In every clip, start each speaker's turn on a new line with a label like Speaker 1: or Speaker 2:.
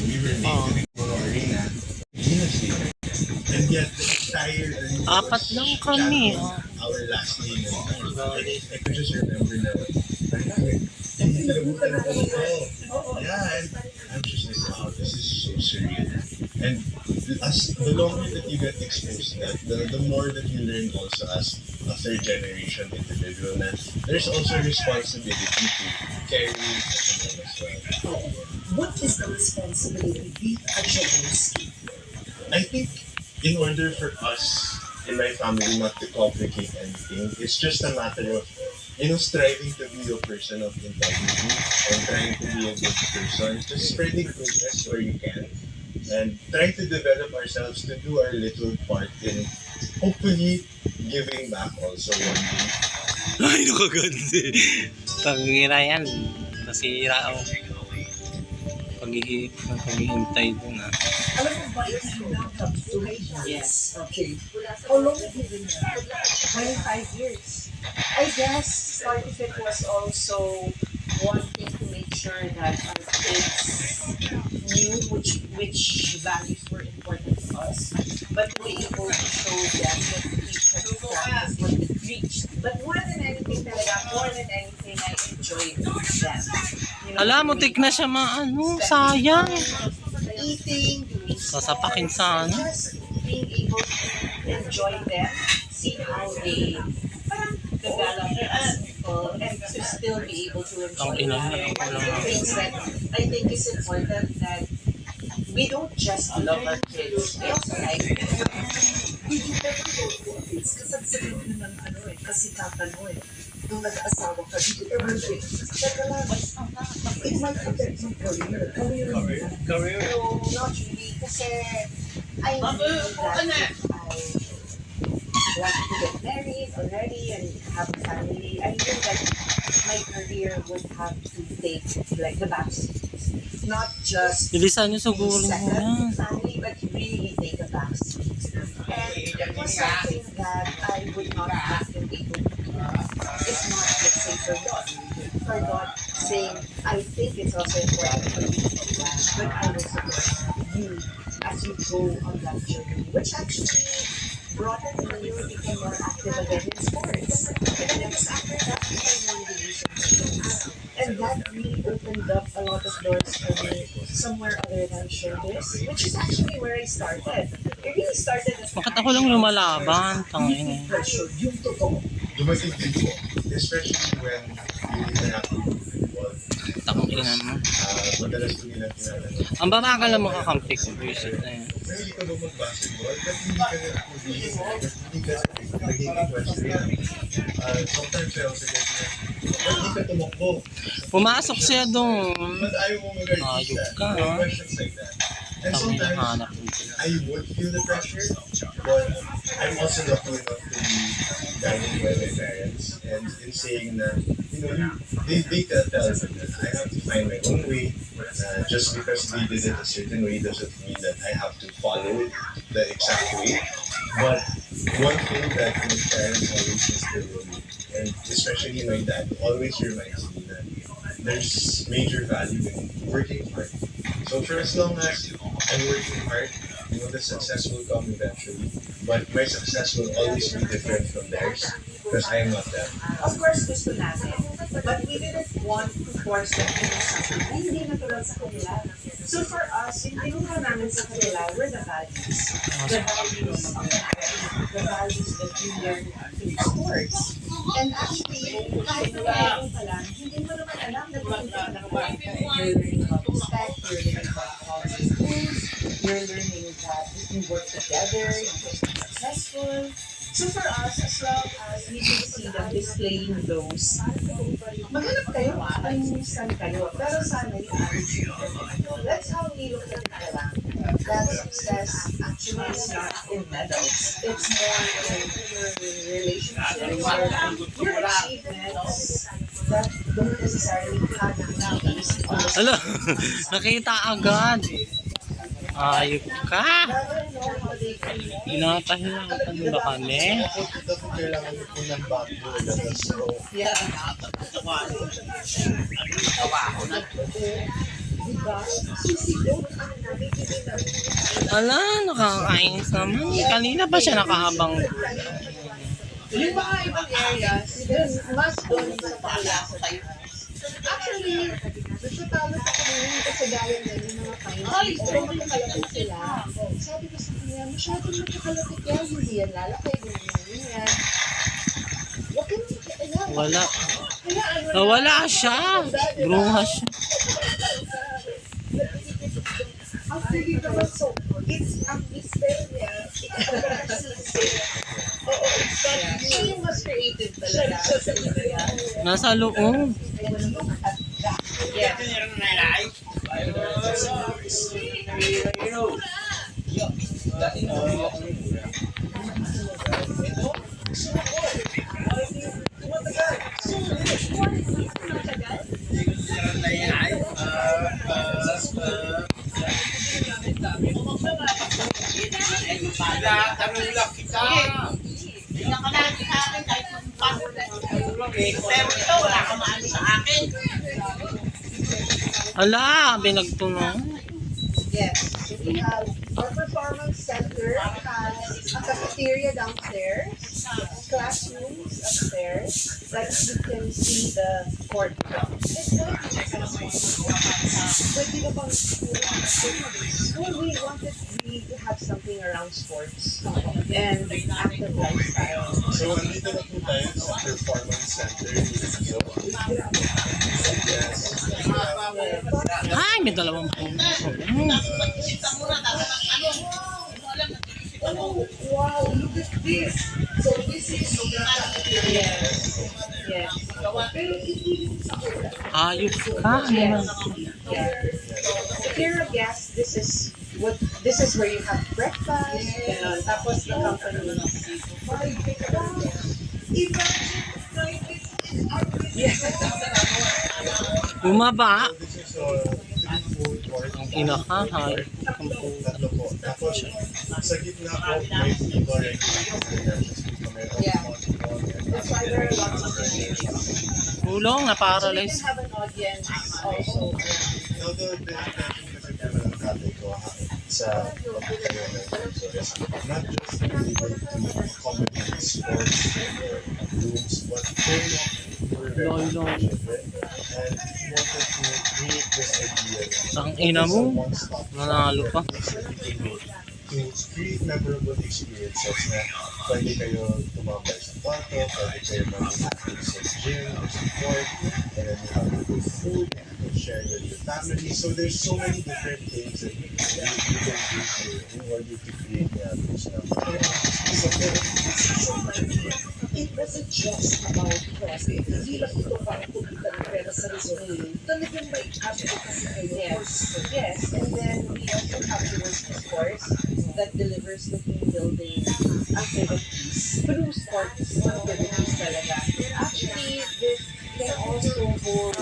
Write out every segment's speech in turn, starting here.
Speaker 1: we were late to the arena. And yet, the entire
Speaker 2: Apat lang kami.
Speaker 1: our last game. I could just remember na, yeah, and I'm just like, wow, this is so surreal. And as the longer that you get exposed to that, the more that you learn also as a third generation individual, that there's also a responsibility to carry it as well.
Speaker 3: What is the responsibility we actually?
Speaker 1: I think in order for us in my family not to complicate anything, it's just a matter of striving to be a person of integrity and trying to be a good person, just spreading goodness where you can, and trying to develop ourselves to do our little part in hopefully giving back also one day.
Speaker 2: Ay, nakaganda. Pangira yan. Nasira ako. Paghihintay dun
Speaker 3: Alam mo ba, if you now have to yes, okay. How long have you been there? 25 years.
Speaker 4: I guess part of it was also wanting to make sure that our kids knew which values were important to us, but we were able to show them that we can practice what we preached. But more than anything, I enjoyed them. You know,
Speaker 2: Alam mo, tik na siya sayang.
Speaker 4: eating, doing
Speaker 2: Sasapakin
Speaker 4: sports,
Speaker 2: sa
Speaker 4: and just being able to enjoy them, see how they develop as people, and to still be able to enjoy them. One of the things that I think is important that we don't just love our kids, we also like them.
Speaker 3: Did you ever go to a place? Kasagsagan mo ng kasikatan mo Nung nag-asawa ka, did you ever think, teka lang, it might affect your career.
Speaker 4: Career? No, not really. Kasi I knew that if I wanted to get married already and have a family, I knew that my career would have to take like the backseat. Not just
Speaker 2: Bilisan nyo sugurin mo
Speaker 4: second
Speaker 2: yan.
Speaker 4: family, but really take a backseat. And it was something that I would not have been able to do if not, let's say, for God. For God saying, I think it's also important for you to do that, but I will support you as you go on that journey, which actually brought it when you became more active again in sports. And it was after that I won division titles. And that really opened up a lot of doors for me somewhere other than showbiz, which is actually where I started. It really started as
Speaker 2: Bakit ako lang lumalaban? Tangin.
Speaker 3: Pressure, yung totoo.
Speaker 1: Dumating din po, especially when you interact with people.
Speaker 2: Tangin mo.
Speaker 1: Madalas ko nilang kinalaman.
Speaker 2: Ang babaka lang makakampi ko. Buisit na yan.
Speaker 1: Hindi ka ba mag-basketball? Ba't hindi ka nag-police? Ba't hindi ka naging equestrian? Sometimes I also get na, ba't hindi ka tumakbo?
Speaker 2: Pumasok siya doon.
Speaker 1: Ba't ayaw mo mag-artista?
Speaker 2: Ayok ka,
Speaker 1: There are
Speaker 2: ha?
Speaker 1: questions like that. And
Speaker 2: Tangin na
Speaker 1: sometimes,
Speaker 2: hanap dito.
Speaker 1: I would feel the pressure, but I'm also lucky enough to be guided by my parents. And in saying that, they tell me that I have to find my own way. Just because they did it a certain way doesn't mean that I have to follow the exact way. But one thing that my parents always instill in me, and especially my dad, always reminds me that there's major value in working hard. So for as long as I'm working hard, the success will come eventually. But my success will always be different from theirs because I am not them.
Speaker 4: of course, gusto natin. But we didn't want to force them to do something na hindi natural sa kanila. So for us, yung tinuro namin sa kanila were the values. The values that we learn through sports. And actually, kahit na pa lang, hindi mo naman alam na you're learning about respect, you're learning about policy schools, you're learning that you can work together, you can be successful. So for us, as long as we can see them displaying those, maghanap kayo kung saan kayo. Pero sana yung attitude. That's how we look at it lang. That success actually is not in medals. It's more in your relationships, your achievements that don't necessarily have to be easy.
Speaker 2: Alo, nakita agad. Ayok ka. Pinapahirapan ba kami?
Speaker 1: Ito po kailangan ko ng backboard at a
Speaker 4: Yeah.
Speaker 3: Diba? Susigot ang nabibili ng
Speaker 2: Ala, nakakainis naman. Kanina pa siya nakahabang.
Speaker 4: Yung mga ibang areas, mas doon sa pakalasa tayo. Actually, nagtatalo sa kanina kasi gaya na yung mga kain. Pero magkakalapit sila. Sabi ko sa kanya, masyadong magkakalapit yan. Hindi yan lalaki, ganyan yan. Huwag ka naman kaya.
Speaker 2: Wala.
Speaker 4: Kaya ano,
Speaker 2: Nawala siya. Bruha siya.
Speaker 3: ang pili naman so, it's ang spell niya, oo, it's that
Speaker 4: siya yung mas creative
Speaker 3: siya
Speaker 4: talaga.
Speaker 3: sa kanya.
Speaker 2: Nasa loob.
Speaker 3: And look at that.
Speaker 4: Yes.
Speaker 2: Ala, binagtuno.
Speaker 4: Yes. We have our performance center has a cafeteria downstairs, classrooms upstairs, like you can see the court. Pwede ka bang well, we wanted really to have something around sports and active lifestyle.
Speaker 1: So, andito na po tayo sa Performance Center dito. Yes.
Speaker 2: Ay, may dalawang puno.
Speaker 3: Oh, wow, look at this. So this is
Speaker 4: Yes. Yes.
Speaker 3: pero hindi yung sa kulay.
Speaker 2: Ayop ka.
Speaker 4: Yes. If you're a guest, this is where you have breakfast. Ganun. Tapos the company.
Speaker 3: My God. Imagine like this in our
Speaker 4: Yes.
Speaker 2: Bumaba.
Speaker 1: So, this is 3 food court.
Speaker 2: Kinakahay.
Speaker 1: Tatlo po. Tapos, sa gitna po, may iba regulations dito.
Speaker 4: Yeah.
Speaker 1: Volleyball,
Speaker 4: That's why there are lots of things.
Speaker 2: Tulong,
Speaker 4: So you
Speaker 2: na-paralyze.
Speaker 4: can have an audience also.
Speaker 1: Now, the intention kasi po ng tatay ko sa pagkakaroon ng events is not just to be able to accommodate sports rooms, but very
Speaker 2: Lol, lol.
Speaker 1: and he wanted to create this idea
Speaker 2: Ang ina mo.
Speaker 1: one-stop
Speaker 2: Nanalo pa.
Speaker 1: to create memorable experiences na pwede kayo tumambay sa kwarto, pwede kayo mag-active sa gym or sa court, and then you have good food, you can share with your family. So there's so many different things that you can do here in order to create the atmosphere.
Speaker 3: It wasn't just about profit. Hindi lang ito para kumita ng pera sa resort. Talagang may advocacy kayo.
Speaker 4: Yes. Yes. And then we also have the working sports that delivers the team building activities through sports activities talaga. Actually, this can also hold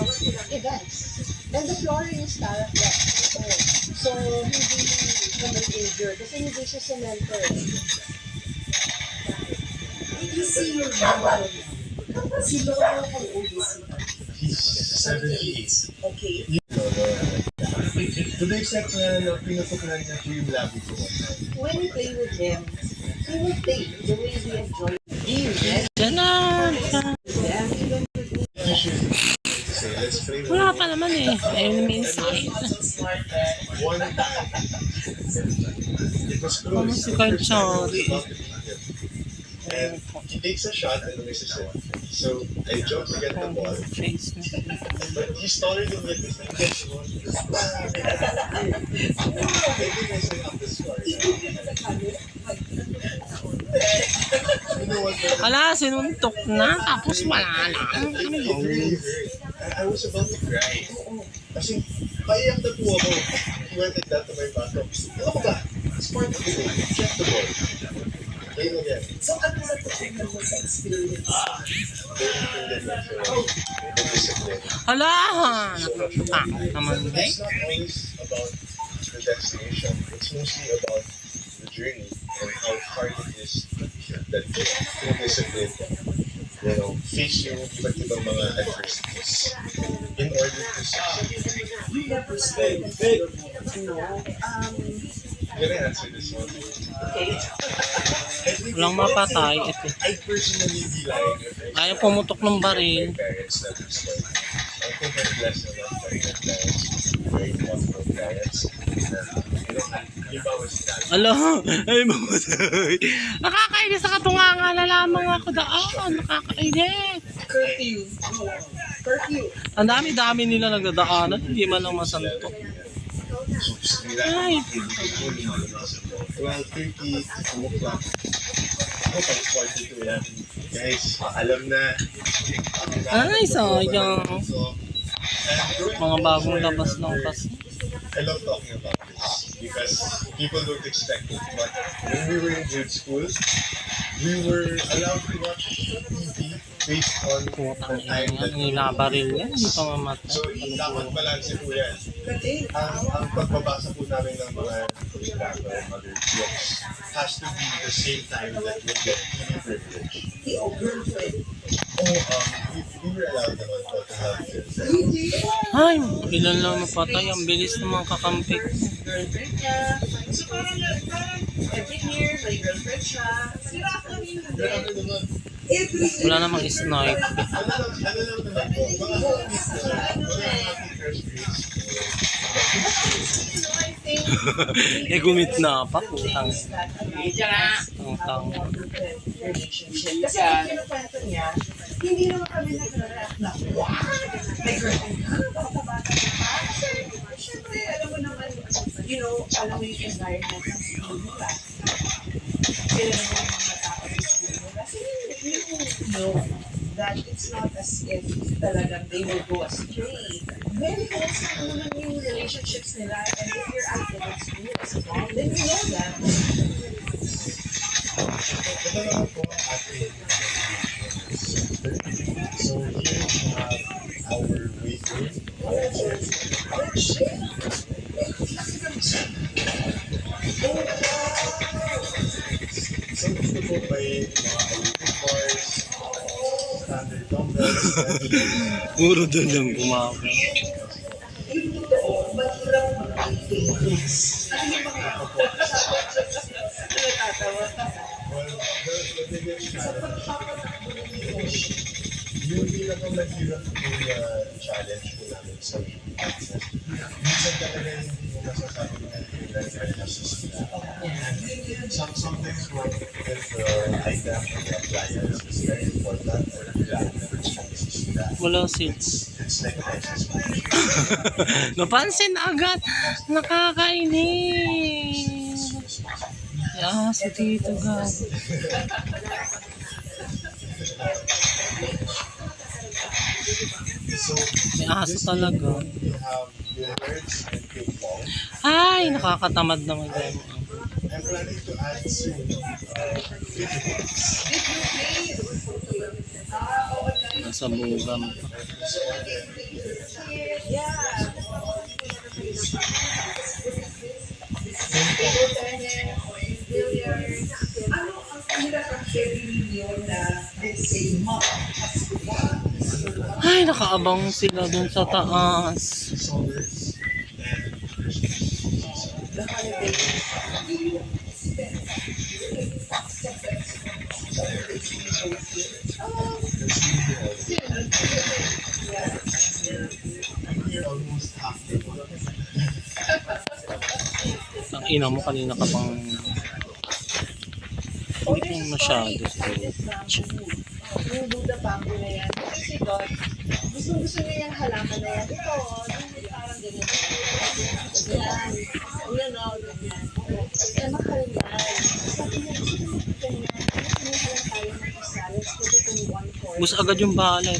Speaker 4: events. And the flooring is Taraflex. So, hindi naman injured. Kasi hindi siya cemented.
Speaker 3: Did you see your mom? Si Lolo, how old is he?
Speaker 1: He's 78.
Speaker 3: Okay.
Speaker 1: To the extent na pinutukunan niya po yung labi ko one time.
Speaker 4: When we play with him, he will play the way we enjoy him. Yes.
Speaker 2: Diyan na.
Speaker 4: Yeah. Even
Speaker 1: Usually, say, let's play with
Speaker 2: Wala pa naman eh. Ayun naman inside.
Speaker 1: one time. It was close.
Speaker 2: Ano si Carl Chari?
Speaker 1: And he takes a shot and misses it. So I jump to get the ball.
Speaker 2: Face.
Speaker 1: But he's taller than me. He's like, yes, you want to just maybe messing up the score. You know what?
Speaker 2: Ala, sinuntok na. Tapos wala na.
Speaker 1: It really hurt. I was about to cry. Kasi paiyak na po ako. He went like that to my back. Ano ba? It's part of the game. Check the ball. Play it again.
Speaker 3: So, ano na tutunan mo sa experience?
Speaker 1: The discipline.
Speaker 2: Hala! Nakakapang naman eh.
Speaker 1: It's not always about the destination. It's mostly about the journey and how hard it is that the discipline. Yeah. face yung iba't ibang mga adversities in order to succeed.
Speaker 3: You never spend your
Speaker 1: Can I answer this one?
Speaker 3: okay.
Speaker 2: Walang mapatay. Ito.
Speaker 1: I personally be lying if I
Speaker 2: Ayaw pumutok ng baril.
Speaker 1: my parents na this one. Ako very blessed naman pa rin ang parents. Very thoughtful parents. Halimbawa si dad.
Speaker 2: Ala, ay mamatay. Nakakainis sa katunganga na lamang ako daan. Nakakainis.
Speaker 3: Curfew. Curfew.
Speaker 2: Ang dami-dami nila nagdadaanan. Hindi man lang masanto. Ay.
Speaker 1: 12:30, 2 o'clock. Ako pag 42 yan. Guys, alam na.
Speaker 2: Ay, sayang.
Speaker 1: So,
Speaker 2: Mga bagong labas lang kasi.
Speaker 1: I love talking about this because people don't expect it. But when we were in grade school, we were allowed to watch TV based on the
Speaker 2: Putang
Speaker 1: time
Speaker 2: ina
Speaker 1: that
Speaker 2: yan. Nilabaril yan. Hindi pa mamatay.
Speaker 1: So, dapat balanse po yan. Ang pagbabasa po namin ng mga literature and other books has to be the same time that we get TV privilege.
Speaker 3: Oh, girlfriend.
Speaker 1: We were allowed naman po to have girlfriend.
Speaker 2: Ay, ilan lang napatay. Ang bilis ng mga kakampi.
Speaker 3: Girlfriend niya. So parang every year may girlfriend siya. Sira kami
Speaker 1: Grabe naman.
Speaker 3: every year.
Speaker 2: Wala namang snipe.
Speaker 1: Ano lang naman po, mga happy first grades.
Speaker 2: Eh, gumit na pa. Putang. Putang.
Speaker 3: Relationship. Kasi ang kinukwento niya, hindi naman kami nag-react na, wow! May girlfriend ka? Bata-bata ka pa? Siyempre, alam mo naman, alam mo yung environment ng school nila. Sila naman yung mga tao sa school nila. So, you know that it's not as if talagang they will go astray. Very close na naman yung relationships nila, and if you're active at school as a mom, then you know that.
Speaker 1: Ito naman po ang ating so here we have our way through. So gusto po may mga Olympic bars, standard dumbbells,
Speaker 2: Puro doon lang gumapa.
Speaker 1: the biggest challenge, yung pinakamahirap yung challenge ko namin sa business. Minsan talaga hindi mo masasabi na sometimes what if the item or the appliance is very important or
Speaker 2: Walang seats.
Speaker 1: it's like a license management.
Speaker 2: Napansin agad. Nakakainis. Yeah, si Tito God.
Speaker 1: So
Speaker 2: May aso talaga.
Speaker 1: we have billiards and ping pong.
Speaker 2: Ay, nakakatamad naman yan.
Speaker 1: I'm planning to add soon
Speaker 2: Nasa bugam.
Speaker 3: Ano ang pinaka-heavy million na, let's say, month as one?
Speaker 2: Ay, nakaabang sila dun sa taas.
Speaker 1: solvers
Speaker 3: The holiday you spend.
Speaker 1: I'm here almost half the month.
Speaker 2: Ang ina mo kanina ka pang... Hindi ko masyado.
Speaker 4: Yung Buddha bamboo na yan. Kasi doon, gusto niya yung halaman na yan. Ito, parang ganito. Yan. Yan o, ganyan. Eh, mahal yan. Sabi niya, gusto niya ganyan. Kumuha lang tayo ng isa. Let's put it in one corner.
Speaker 2: Bus agad yung bahala.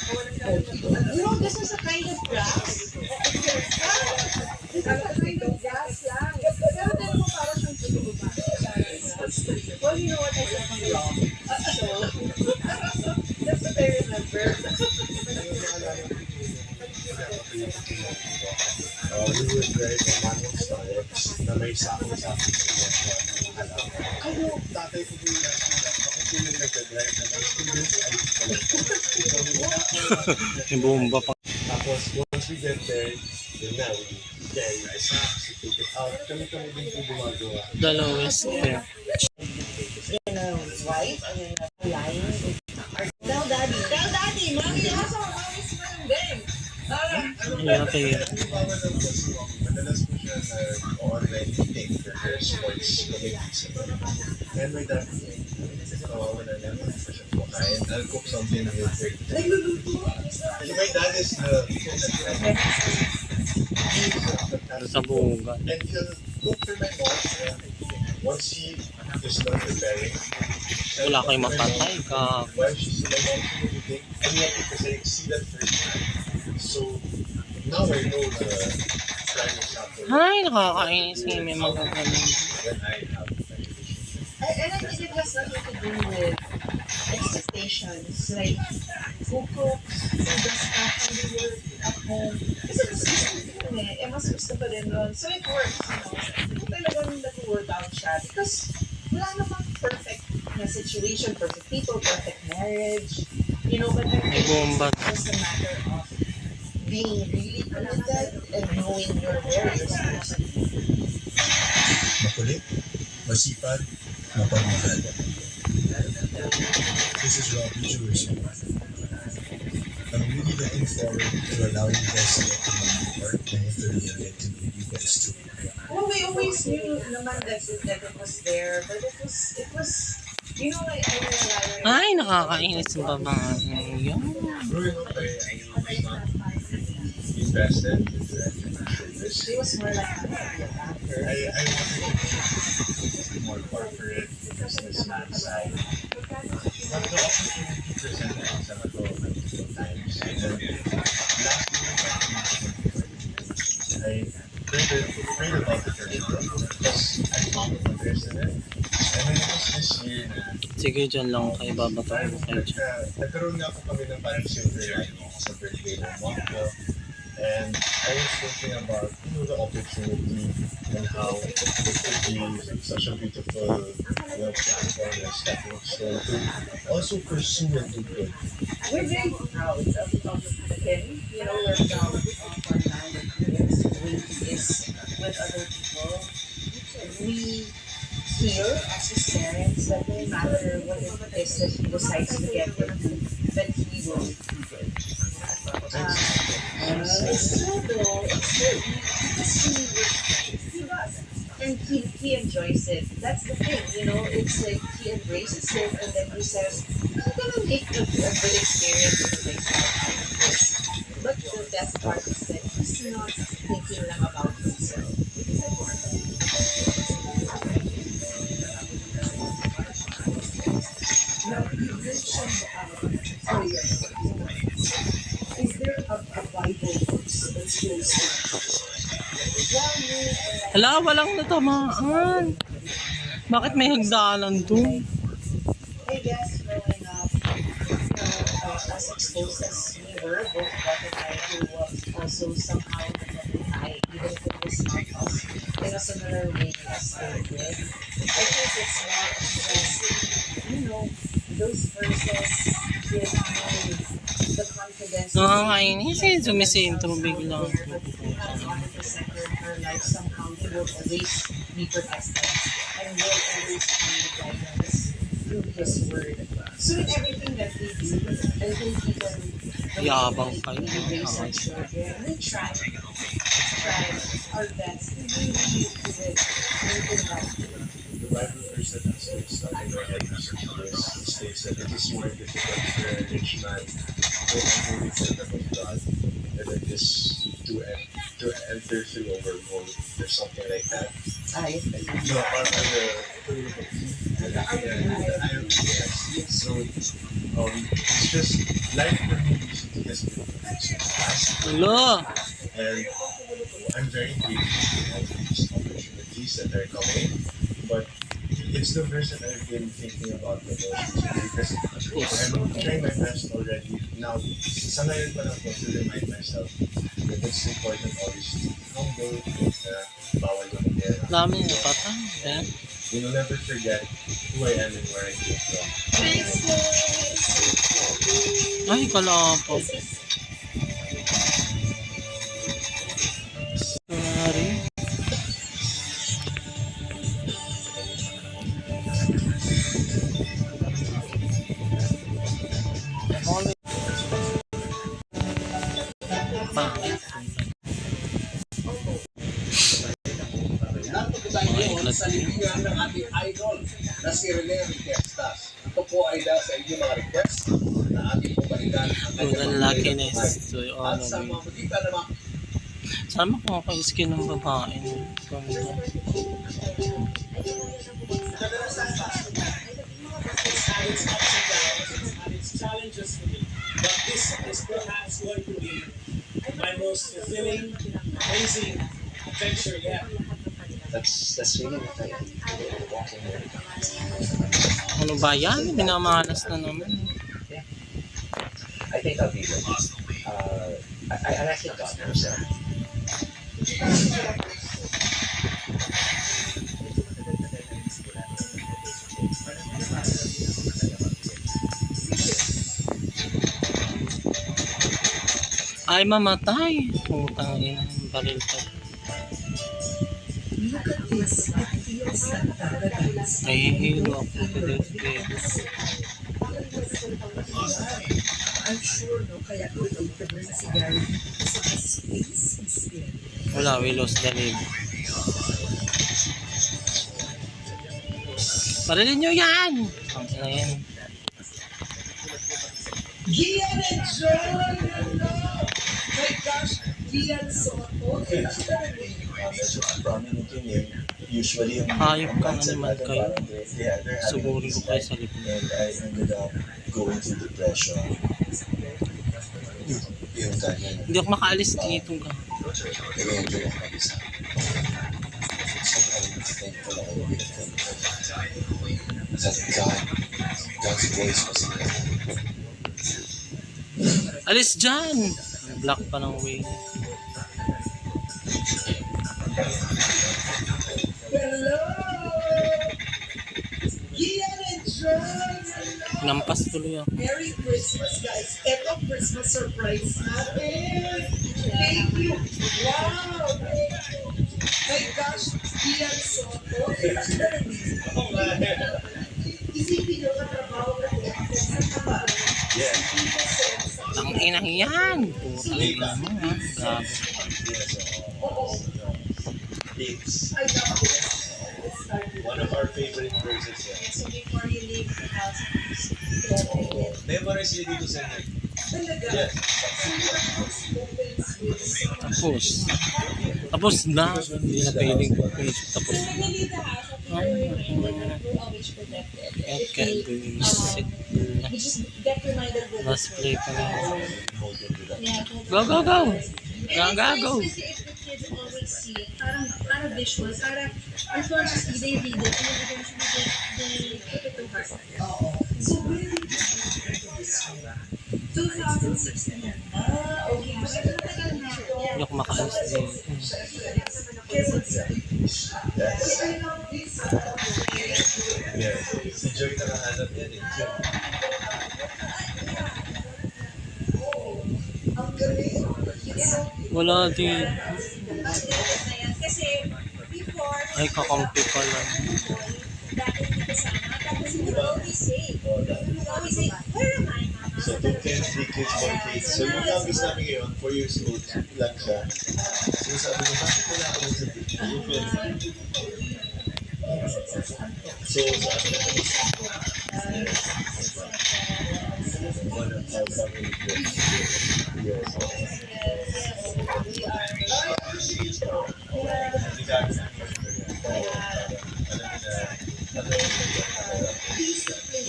Speaker 4: You know, this is a kind of grass. This is a kind of grass lang. Pero tignan mo parang siyang totoo ba? Well, you know what I said from wrong. So, that's what I remember.
Speaker 1: We would write a manual storage na may sakong-sakong sa ano, tatay ko po yung ako po yung nag-drive na mga students, ay pala.
Speaker 2: Yung bomba pa.
Speaker 1: Tapos, once we get there, yun na, we carry our socks, we take it out. Kami-kami din po gumagawa.
Speaker 2: Dalawis. Yeah.
Speaker 4: In a white and in a line. Tell daddy, mommy, also, mommy's friend, babe.
Speaker 2: Yan kayo.
Speaker 1: Madalas po siya na-online meeting for her sports committees. And my dad, kawawa na lang po siya kumakain. I'll cook something with her. Kasi my dad is
Speaker 2: Sa bunga.
Speaker 1: and he'll cook for my mom. Once he is done preparing,
Speaker 2: Wala kayong mapatay ka.
Speaker 1: while she's in my mom's meeting, I'm happy kasi I see that first time. So, now I know the kind of chapter
Speaker 2: Ay, nakakainis nga may magagaling.
Speaker 1: when I have a relationship.
Speaker 4: And I think it has nothing to do with expectations. Like, who cooks, who does stuff when you work at home. Kasi mas gusto ko yun eh. Mas gusto ko din yun. So it works, you know. Kung talagang nag-work out siya. Because wala namang perfect na situation, perfect people, perfect marriage. You know, but I think
Speaker 2: Bomba.
Speaker 4: it's just a matter of being really committed and knowing where you're supposed to be.
Speaker 1: Makulit, masipag, mapagmahal. This is Robbie Jewish. I'm really looking forward to allowing you guys to get to know my work and hopefully I'll get to know you guys too.
Speaker 4: Well, we always knew naman that it was there, but it was, you know, I realized.
Speaker 2: Ay, nakakainis ang babae. Yan.
Speaker 1: Growing up, I was not invested into this.
Speaker 4: She was more like a actor.
Speaker 1: I wanted to be more corporate, businessman side. But the opportunity presented itself multiple times. And then last year, I prayed about it because I found interest in it. And then it was this year na
Speaker 2: Sige, dyan lang kayo babatayin kayo dyan.
Speaker 1: nagkaroon nga po kami ng parang silver lining sa birthday ng mom ko. And I was thinking about, the opportunity and how it could be such a beautiful, platform and stepping stone to also pursue and do good.
Speaker 4: We're very proud of him. You know, we're proud of our man that he is doing this with other people. We feel as his parents that no matter what it is that he decides to get into, that he will do good. It's so though, it's so he does. And he enjoys it. That's the thing, you know, it's like he embraces it and then he says, I'm gonna make a good experience for myself. But the best part is that he's not thinking lang about himself. Now, you mentioned, is there a Bible verse that shows
Speaker 2: Hala, walang natamaan. Bakit may hagdanan doon?
Speaker 4: I guess growing up, as exposed as we were, both Beth and I, who was also somehow I, even if it was not us, in a similar way as they did. I think it's more of just, those verses give me the confidence.
Speaker 2: Nakakainis eh, sumisintro bigla.
Speaker 4: But if we have God at the center of our life, somehow He will always be protected and will always be guidance through His word. So in everything that we do, I think even
Speaker 2: Yabang kayo.
Speaker 4: we raise our children, we try our best to really do it right.
Speaker 1: The Bible verse that is stuck in my head recently states that it is more difficult for a rich man to enter the kingdom of God than it is to enter through a wormhole or something like that. So, so it's just life for me recently has been
Speaker 2: Hala.
Speaker 1: and I'm very grateful for all these opportunities that are coming. But it's the verse that I've been thinking about the most because I'm trying my best already now. Sa ngayon pa lang po to remind myself but it's important always to be humble, na bawal lumagyan.
Speaker 2: Dami na patay. Ayan.
Speaker 1: We will never forget who I am and where I came from.
Speaker 2: Ay, kalapot. Sorry.
Speaker 5: Napagkataon sa libingan ng ating idol na si Rene Riquestas. Ito po ay dahil sa inyong mga request na ating pabalikan ang
Speaker 2: Good
Speaker 5: kanyang
Speaker 2: luckiness to
Speaker 5: at
Speaker 2: all
Speaker 5: sa
Speaker 2: of you.
Speaker 5: mga magitan naman
Speaker 2: Sana kung ako yung skin ng babae. Ganda.
Speaker 6: Challenges for me, but this is perhaps going to be my most fulfilling, amazing adventure yet.
Speaker 1: That's really what I think. Walking there.
Speaker 2: Ano ba yan? Minamalas na naman.
Speaker 7: I think I'll be good. I think God knows that.
Speaker 2: Ay, mamatay. Putang ina ng baril pa.
Speaker 3: Look at this. It feels like paradise.
Speaker 2: Nahihilo ako sa Vegas.
Speaker 3: I'm sure, no, kaya ko itong na si Gary kasi the space is there.
Speaker 2: Wala, we lost the lead. Barilin nyo yan! Ang ina yan.
Speaker 3: Gian and John! My gosh, Gian Soto.
Speaker 1: Medyo prominent yun eh. Usually yung
Speaker 2: Hayop ka
Speaker 1: mindset
Speaker 2: naman
Speaker 1: natin
Speaker 2: kayo.
Speaker 1: parang they're having
Speaker 2: Suburin ko
Speaker 1: this
Speaker 2: kayo
Speaker 1: life,
Speaker 2: sa likod.
Speaker 1: and I ended up going through depression. Yung kanya.
Speaker 2: Hindi ako makaalis dito ka.
Speaker 1: Nag-enjoy ako mag-isa. Sobrang thankful ako with him. That God's voice was there.
Speaker 2: Alis dyan! Black pa ng way.
Speaker 3: Hello! Gian and John! Hello!
Speaker 2: Nampas tuloy ako.
Speaker 3: Merry Christmas, guys. Ito, Christmas surprise natin. Thank you. Wow! My gosh, Gian Soto. Isipin nyo katrabaho ka sa tama.
Speaker 1: Yeah.
Speaker 2: Ang inang yan! Putang ina mo ha. Gago.
Speaker 1: It's
Speaker 3: I love this.
Speaker 1: one of our favorite verses.
Speaker 4: So before you leave the house,
Speaker 1: Memories niya dito sa night.
Speaker 3: Talaga.
Speaker 1: Yes.
Speaker 2: Tapos na. Hindi na pwedeng tapos.
Speaker 4: when you leave the house, you're always protected.
Speaker 2: Okay, buisit.
Speaker 4: You just get reminded with
Speaker 2: Last play pa na.
Speaker 4: Yeah,
Speaker 2: Go, go, go!
Speaker 4: And
Speaker 2: Go, go, go!
Speaker 4: it's nice kasi if the kids always see it, parang visual, parang unconsciously they read it and then eventually they put it to heart.
Speaker 3: So, when did
Speaker 4: 2016 yan.
Speaker 3: okay.
Speaker 4: Matagal na. Yeah.
Speaker 2: Hindi ako makaalis dito.
Speaker 1: Yeah. Si Joy nakahanap yan eh.
Speaker 3: Ang galing.
Speaker 2: Wala din.
Speaker 4: Kasi before,
Speaker 2: Ay, kakampi pa lang.
Speaker 4: dati hindi kasama, tapos he would always say, where am I, mama?
Speaker 1: So, 2 kids, 3 kids, 4 kids. So, yung youngest namin ngayon, 4 years old, lang siya. So, sabi ko, bakit wala ako sa picture? Yung film. So, sabi ko, one of our family friends. Yes.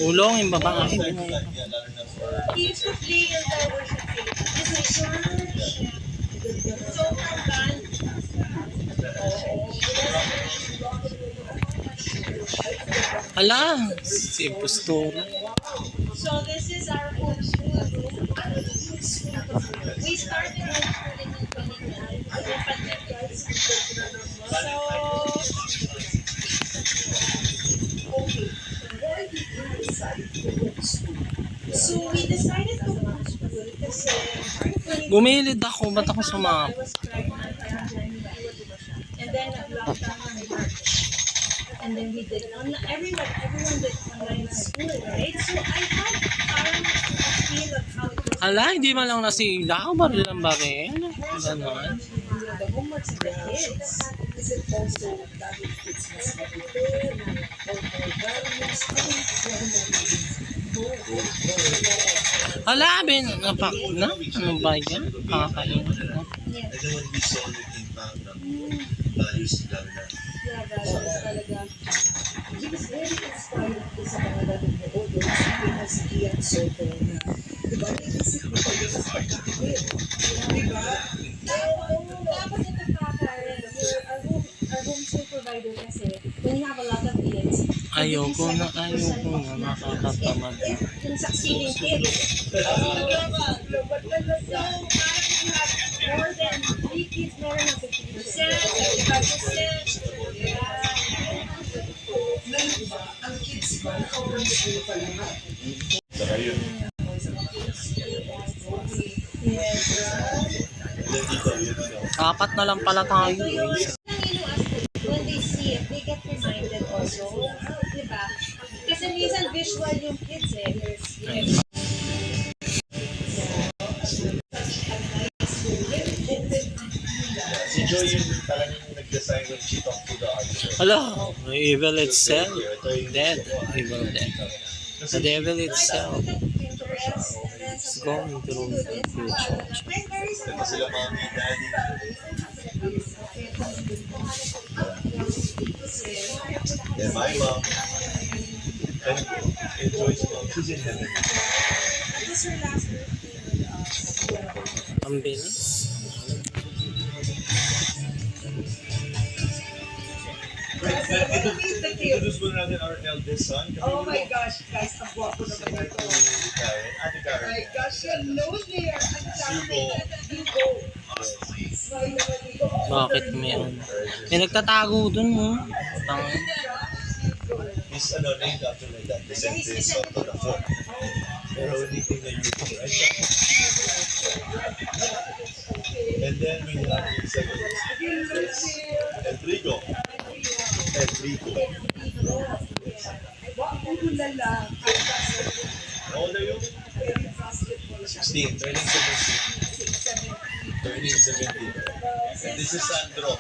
Speaker 2: Ulong yung babae.
Speaker 4: He used to play in the worship team. This is church. So from band,
Speaker 2: Hala! Si Impostoro.
Speaker 4: so this is our homeschool group. We started homeschooling in 2020.
Speaker 2: Bumilid ako. Ba't ako
Speaker 4: I
Speaker 2: sumama?
Speaker 4: was pregnant around January. And then nag-lockdown ang market. And then we did everyone did online school, right? So I had parang a feel of how it was.
Speaker 2: Ala, hindi man lang nasila. Ako ba rin ang baril? Ganon.
Speaker 3: The homework of the kids, is it also that it's must be prepared or values?
Speaker 2: Ala, napak na? Ano ba yan? Kakain na.
Speaker 1: And then when we saw the impact ng values lalo na
Speaker 4: Yeah, values talaga.
Speaker 3: He was very inspired ko sa mga dating mo. Although, sabi si Ian Soto na, diba, naisip mo kayo sa pagkakit. Diba?
Speaker 4: Dapat nakakakain. Our home supervisor kasi, when you have a lot of kids,
Speaker 2: Ayoko na, nakakatamad.
Speaker 4: yung succeeding kids. So, parang if you have more than 3 kids, meron na 50%, 75%.
Speaker 3: Ngayon ba, ang kids ba, naka-home school pa lahat?
Speaker 1: saka yun.
Speaker 3: Yes.
Speaker 1: Then dito, yun,
Speaker 2: Apat na lang pala tayo.
Speaker 4: So yung when they see it, they get reminded also, di ba? Kasi minsan visual yung kids eh.
Speaker 1: si Joy yung talagang nag-design ng She Talk to the Other.
Speaker 2: Hala, evil itself.
Speaker 1: Ito yung
Speaker 2: Dead. Evil dead. The devil itself is going through the future.
Speaker 1: Ito sila mommy, daddy. And my mom. And Joy's mom, she's in heaven.
Speaker 2: Ang bilis.
Speaker 1: Introduce mo natin our eldest son.
Speaker 3: Oh my gosh, guys, ang guwapo naman ito.
Speaker 1: Ate
Speaker 3: Oh
Speaker 1: Karen.
Speaker 3: my gosh, hello there. Ang
Speaker 1: Hugo.
Speaker 3: Hugo. Smile naman Hugo.
Speaker 2: Bakit meron? May nagtatago dun mo.
Speaker 1: He's named after my dad, Vicente Soto the Fourth. Pero anything na you do, right? And then we have the second Enrico.
Speaker 3: Guwapo lala.
Speaker 1: How old are you? 16, turning 17. Turning 17. And this is Sandro.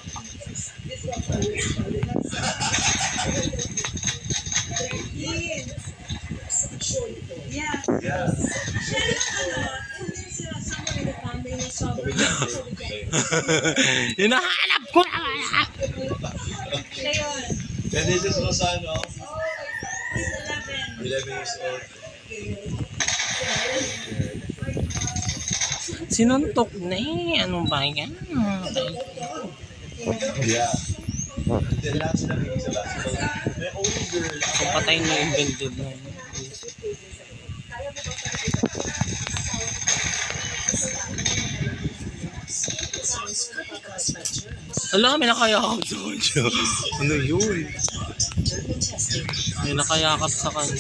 Speaker 3: Yeah.
Speaker 1: Yeah.
Speaker 2: Hinahanap ko na!
Speaker 1: And this is Rosano. 11 years old.
Speaker 2: Sinuntok na eh. Ano ba yan?
Speaker 1: Yeah. The last na rin sa basketball. My only girl.
Speaker 2: So, patay na yung building na yun. Alam, may nakayakap sa kanya. Ano yun? May nakayakap sa kanya.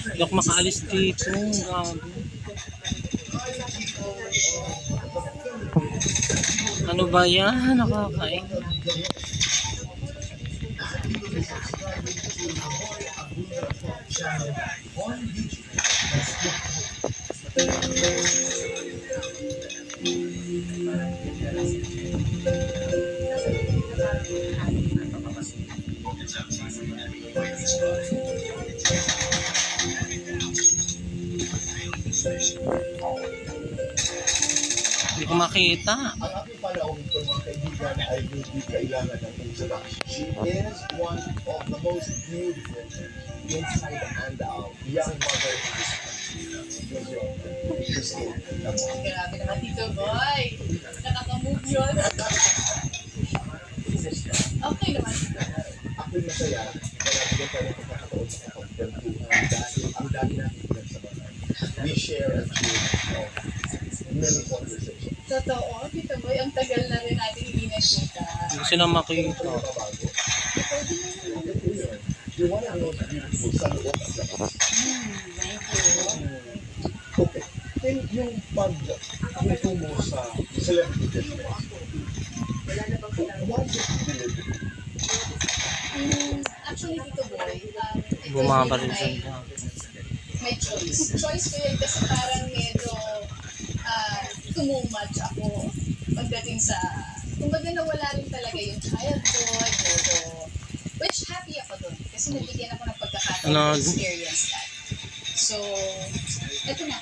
Speaker 2: Hindi ako makaalis dito. Gabi. Ano ba yan? Nakakain. Hindi ko makita.
Speaker 1: Ang aking panahon ko mga kaibigan ay hindi kailangan ng introduction. She is one of the most beautiful inside and out young mother in this country. Christine.
Speaker 3: Grabe naman Tito Boy. Nakaka-move yun. Okay naman.
Speaker 1: Ako'y masaya na nabigyan tayo ng pagkakataon sa kapagkwentuhan dahil ang dami natin pinagsamahan. We share and share many conversations.
Speaker 3: Totoo, Tito Boy, ang tagal na rin natin hindi nagkita.
Speaker 2: Hindi ko sila makita.
Speaker 1: You're one of those beautiful sa loob at labas.
Speaker 3: Thank you.
Speaker 1: Okay. Then
Speaker 5: yung pag-tungo sa celebrity business, what is delivery?
Speaker 4: Actually, Tito Boy,
Speaker 2: Bumaba rin siya.
Speaker 4: may choice. Choice ko yun kasi parang medyo too much ako pagdating sa, kumbaga nawala rin talaga yung childhood, medyo, which happy ako doon kasi nabigyan ako ng pagkakataon to experience that. So, eto na.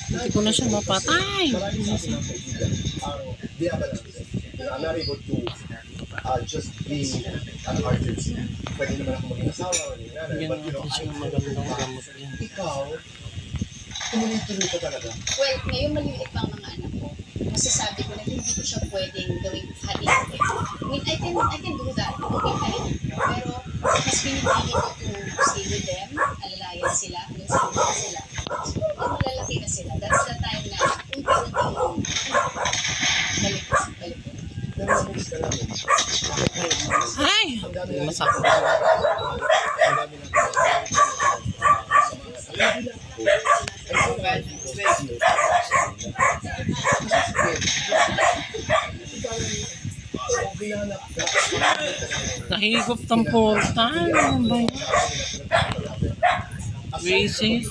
Speaker 2: Hindi ko na siya mapatay.
Speaker 5: Maraming sa akin ng kaibigan ang diabalance. I'm not able to just be an artist. Pwede naman ako maging asawa, maging nanay.
Speaker 2: Bigyan
Speaker 5: But you know,
Speaker 2: natin siya
Speaker 5: I
Speaker 2: ng magandang gamot yan.
Speaker 5: ikaw, tumuloy-tuloy ka talaga.
Speaker 4: Well, ngayon maliliit pa ang mga anak ko. Masasabi ko na hindi ko siya pwedeng gawing hati-hati. I mean, I can do that. Okay pa rin. Pero, mas pinipili ko to stay with them, alalayan sila, hanggang sa mga sila. So, pag malalaki na sila, that's the time na unti-unti balik.
Speaker 5: Pero namiss ka namin.
Speaker 2: Ay!
Speaker 5: Ang dami
Speaker 2: Hindi
Speaker 5: natin
Speaker 2: masakit.
Speaker 5: ang dami natin
Speaker 2: Nahigop ng portal. Ano ba yan? Racist.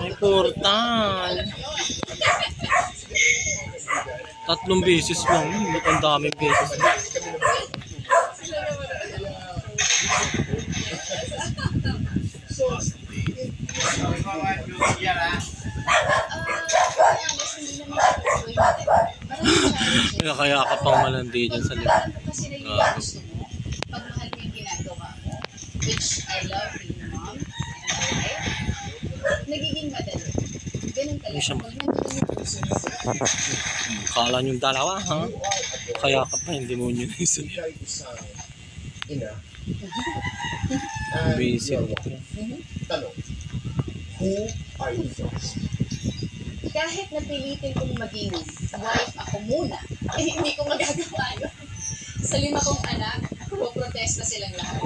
Speaker 2: Ay, portal. 3 beses lang. Hindi ang daming beses. Kaya ka pang malandi dyan sa likod.
Speaker 4: Kasi na yung gusto mo, pagmahal mo yung ginagawa mo, which I love being a mom, and my wife, nagiging madali. Ganun talaga.
Speaker 2: Siya-
Speaker 4: Pag nandun yung puso mo,
Speaker 2: Kala niyong dalawa, ha? Kaya ka pa, hindi mo nyo isa.
Speaker 5: Ikaw isang ina.
Speaker 2: Busy.
Speaker 5: Tanong, who are you first?
Speaker 4: kahit napilitin kong maging wife ako muna, eh hindi ko magagawa yun. Sa 5 kong anak, puprotesta silang lahat.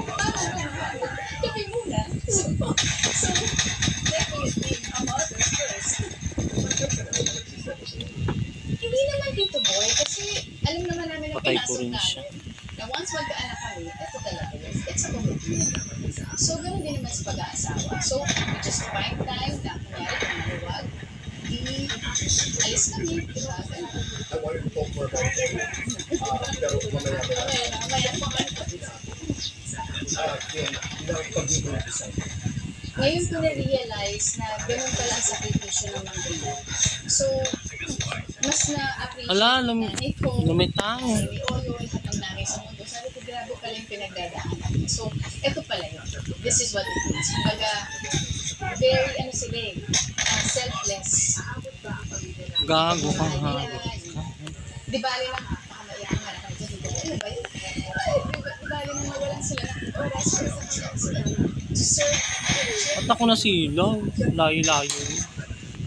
Speaker 4: Kami muna. So, definitely, a mother first. Hindi naman dito, boy, kasi alam naman namin ang
Speaker 2: Patay ko
Speaker 4: pinasok
Speaker 2: rin siya.
Speaker 4: namin. Na once magkaanak kami, ito talaga yun. It's a commitment. So, ganoon din naman sa pag-aasawa. So, we just find time na kunyari kung maluwag, alis kami, diba?
Speaker 5: I wanted to talk more about it. Pero mamaya yung pagiging isang.
Speaker 4: Ngayon ko na-realize na ganun pala ang sakripisyo ng mga ina. So, mas na-appreciate
Speaker 2: Ala,
Speaker 4: nanay ko,
Speaker 2: lumitaw.
Speaker 4: ni Olo, lahat ng nanay sa mundo. Sabi ko, grabe pala yung pinagdadaanan. So, eto pala yun. This is what it means. Kumbaga, very, sila selfless.
Speaker 2: Gago ka, ha?
Speaker 4: Di bali lang, pakamayaman ako dito. Ano ba yun? Di bali lang nawalan sila ng oras to serve.
Speaker 2: At ako nasilaw. Layo-layo.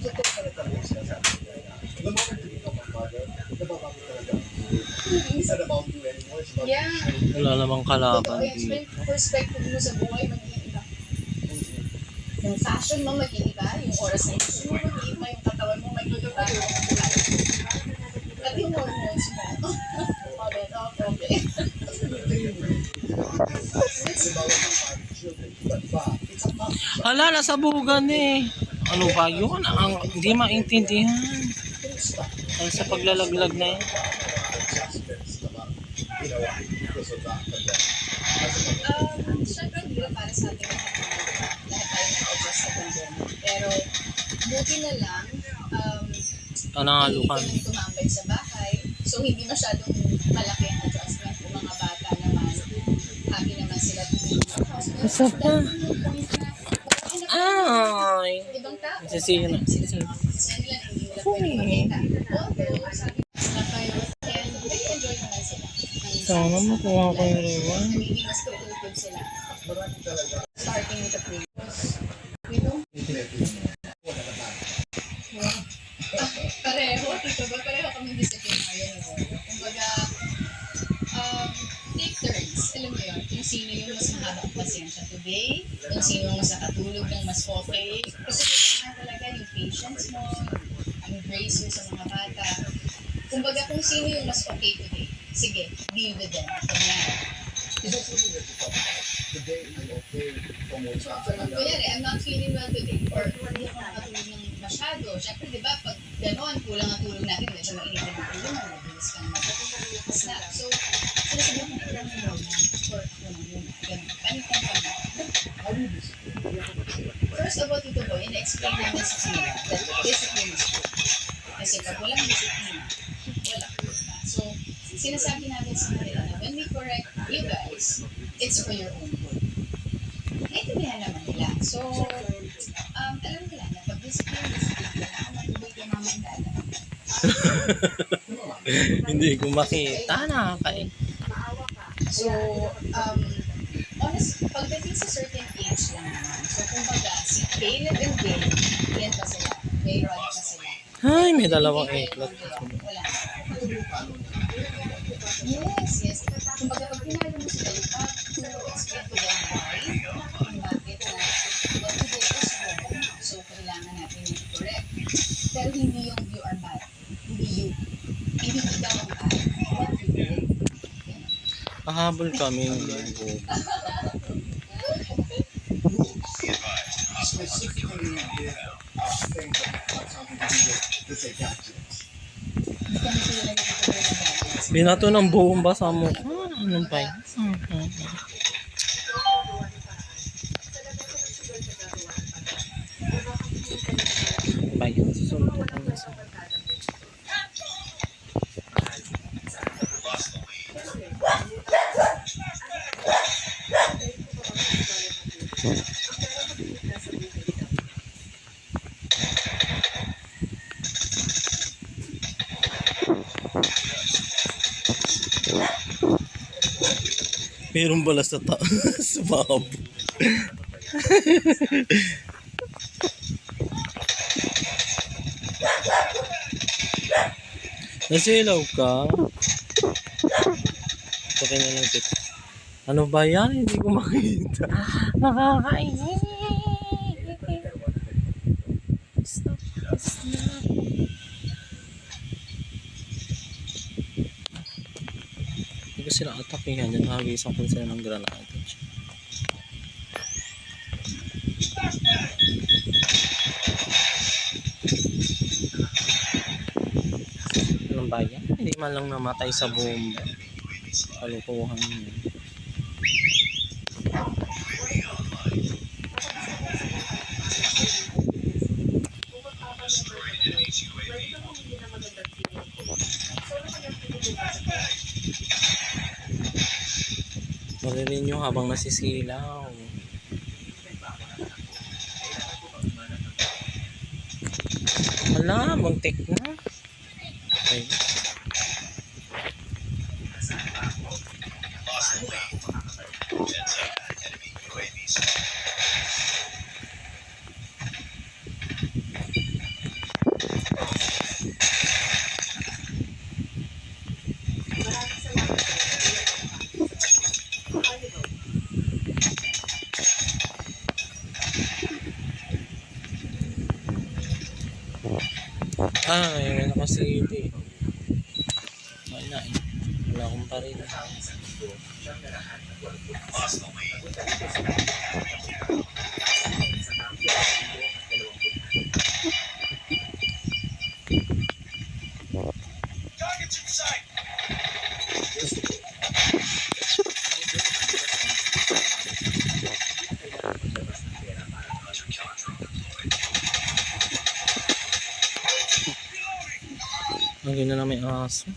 Speaker 5: Totoo pala talaga yung sinasabi niya. The moment you become a mother, nababago talaga ang buhay. It's not about you anymore. It's about
Speaker 4: Yeah.
Speaker 2: Wala namang kalaban
Speaker 4: Totoo, yung
Speaker 2: dito.
Speaker 4: perspective mo sa buhay mag-iiba. Yung fashion mo mag-iiba, yung oras na gusto mo mag-iiba, yung katawan mo mag-iiba. At yung hormones mo. Okay, okay.
Speaker 5: it's about children. But it's a must.
Speaker 2: Hala, nasa bugan eh. Ano ba yun? Hindi maintindihan. Ay, sa paglalaglag na yun.
Speaker 5: Adjustments naman. You know, because of that.
Speaker 4: Siyempre, hindi lang para sa ating lahat tayo na-adjust sa pandemic. Pero, buti na lang,
Speaker 2: Panalo
Speaker 4: hindi
Speaker 2: kami.
Speaker 4: kami tumambay sa bahay. So, hindi masyadong malaki ang adjustment. Yung mga bata naman, happy naman sila tumingin.
Speaker 2: Isa pa. Ay.
Speaker 4: Ibang tao.
Speaker 2: Sisiyo na.
Speaker 4: Sila nila, hindi nila pwede makita. Although, sabi na kayo, and nag-enjoy naman sila.
Speaker 2: Sana makuha ko yung rewan.
Speaker 4: Nagiging mas creative sila. Starting with the previous. We don't pareho, tito ba? Pareho kami disciplinaryo ni Rolo. Kumbaga, take turns. Alam mo yun, kung sino yung mas mahabang pasensya. Today, kung sino mas nakatulog ng mas okay. Kasi kailangan talaga yung patience mo, ang grace mo sa mga bata. Kumbaga kung sino yung mas okay today, sige, deal with them. Ganyan.
Speaker 5: Is that something that you talk about? Today I'm okay from what's happening.
Speaker 4: Kunyari, I'm not feeling well today, or hindi ako nakatulog ng masyado. Siyempre, di ba, pag gano'n, kulang ang tulog natin, medyo mainit ang tulog mo, mabilis kang mag-snap. So, sinasabihan ko na ilang mo muna, or ako na muna, gano'n. Panitan ka mo.
Speaker 5: How do you discipline?
Speaker 4: First of all, Tito Boy, ina-explain namin sa kanila that discipline is good. Kasi pag walang discipline, wala. So, sinasabi namin sa kanila na when we correct you guys, it's for your own good. Naintindihan naman nila. So, alam nila na pag discipline, kailangan matubig yung mama and dada.
Speaker 2: Hindi ko makita. Nakakain.
Speaker 4: So, honest, pagdating sa certain age lang naman. So, kumbaga, si Caleb and Gabe, yan pa sila. May rod pa sila.
Speaker 2: Ay, may dalawang eklat.
Speaker 4: Wala. Yes. Kumbaga, pag pinalo mo sila, you have to explain to them why, kung bakit na what you did is wrong. So, kailangan natin yung correct. Pero hindi yung you are bad. Hindi you. Hindi ikaw ang bad. What you did.
Speaker 2: Pahabol kami.
Speaker 1: Specifically with things that have something to do with, let's say, gadgets.
Speaker 4: Hindi kami sila nagtutulog na bad.
Speaker 2: Binato ng buong basa mo. Anong pa yun? Ba yun? Susunod ko lang sa... Meron bala sa taas. Babo. Nasilaw ka? Okay na lang tip. Ano ba yan? Hindi ko makita. Nakakainis. Stop. Hindi ko sila atakihan. Yan, hagisan ko sila ng granada. Anong ba yan? Hindi man lang namatay sa bomba. Kalukuhan yun. Maririn nyo habang nasisilaw. Wala, muntik na. Okay. May nakasili. Wala eh. Wala akong parin. Lagi na may aso.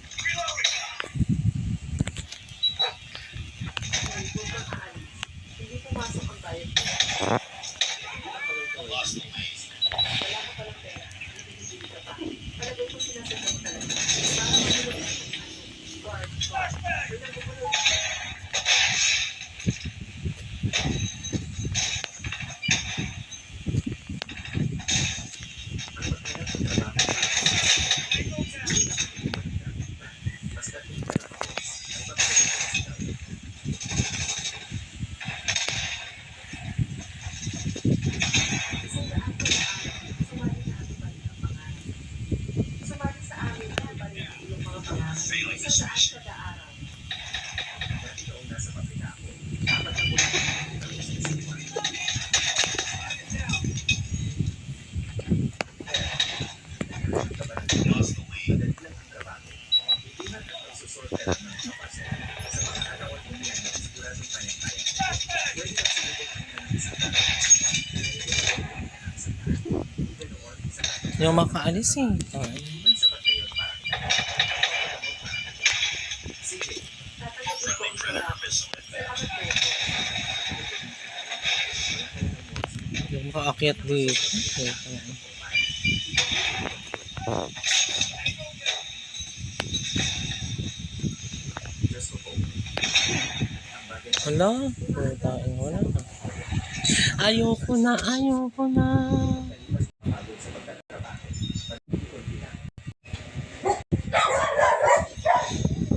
Speaker 2: Yung makaalis eh. Ay. Yung makaakyat dito. Hala, putain mo na. Ayoko na, ayoko na.